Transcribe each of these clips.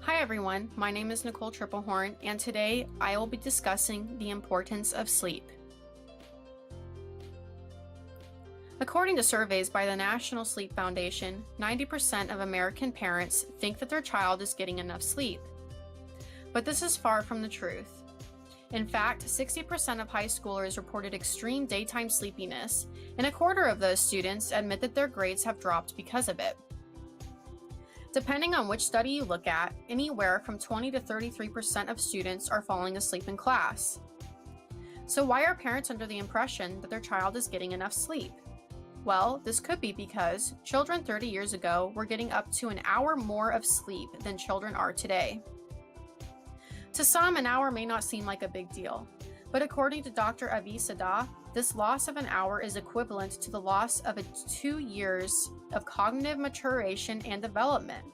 Hi everyone, my name is Nicole Triplehorn, and today I will be discussing the importance of sleep. According to surveys by the National Sleep Foundation, 90% of American parents think that their child is getting enough sleep. But this is far from the truth. In fact, 60% of high schoolers reported extreme daytime sleepiness, and a quarter of those students admit that their grades have dropped because of it. Depending on which study you look at, anywhere from 20 to 33% of students are falling asleep in class. So why are parents under the impression that their child is getting enough sleep? Well, this could be because children 30 years ago were getting up to an hour more of sleep than children are today. To some, an hour may not seem like a big deal, but according to Dr. Avi Sada, this loss of an hour is equivalent to the loss of 2 years of cognitive maturation and development.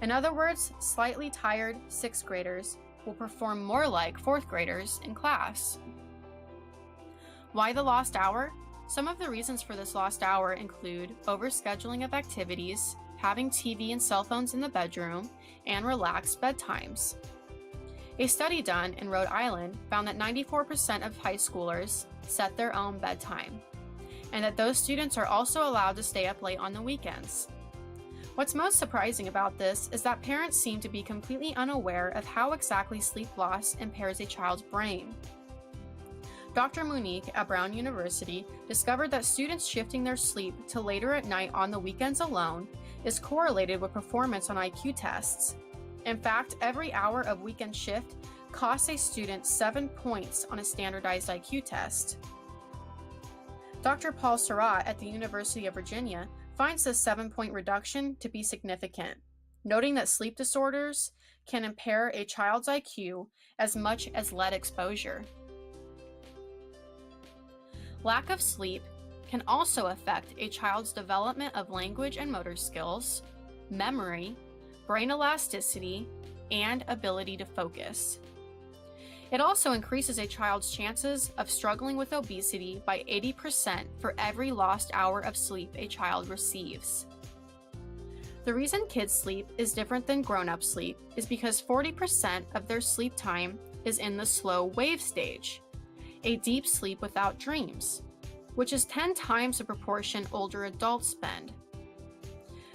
In other words, slightly tired 6th graders will perform more like 4th graders in class. Why the lost hour? Some of the reasons for this lost hour include overscheduling of activities, having TV and cell phones in the bedroom, and relaxed bedtimes. A study done in Rhode Island found that 94% of high schoolers set their own bedtime, and that those students are also allowed to stay up late on the weekends. What's most surprising about this is that parents seem to be completely unaware of how exactly sleep loss impairs a child's brain. Dr. Monique at Brown University discovered that students shifting their sleep to later at night on the weekends alone is correlated with performance on IQ tests. In fact, every hour of weekend shift costs a student 7 points on a standardized IQ test. Dr. Paul Surratt at the University of Virginia finds this 7-point reduction to be significant, noting that sleep disorders can impair a child's IQ as much as lead exposure. Lack of sleep can also affect a child's development of language and motor skills, memory, brain elasticity, and ability to focus. It also increases a child's chances of struggling with obesity by 80% for every lost hour of sleep a child receives. The reason kids sleep is different than grown-up sleep is because 40% of their sleep time is in the slow wave stage, a deep sleep without dreams, which is 10 times the proportion older adults spend.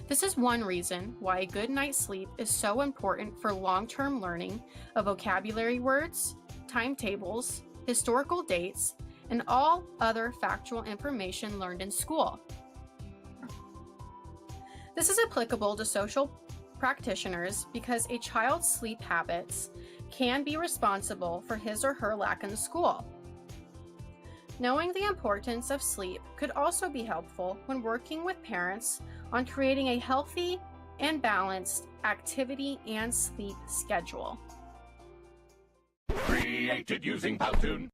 This is one reason why a good night's sleep is so important for long-term learning of vocabulary words, timetables, historical dates, and all other factual information learned in school. This is applicable to social practitioners because a child's sleep habits can be responsible for his or her lack in school. Knowing the importance of sleep could also be helpful when working with parents on creating a healthy and balanced activity and sleep schedule. Created using Powtoon.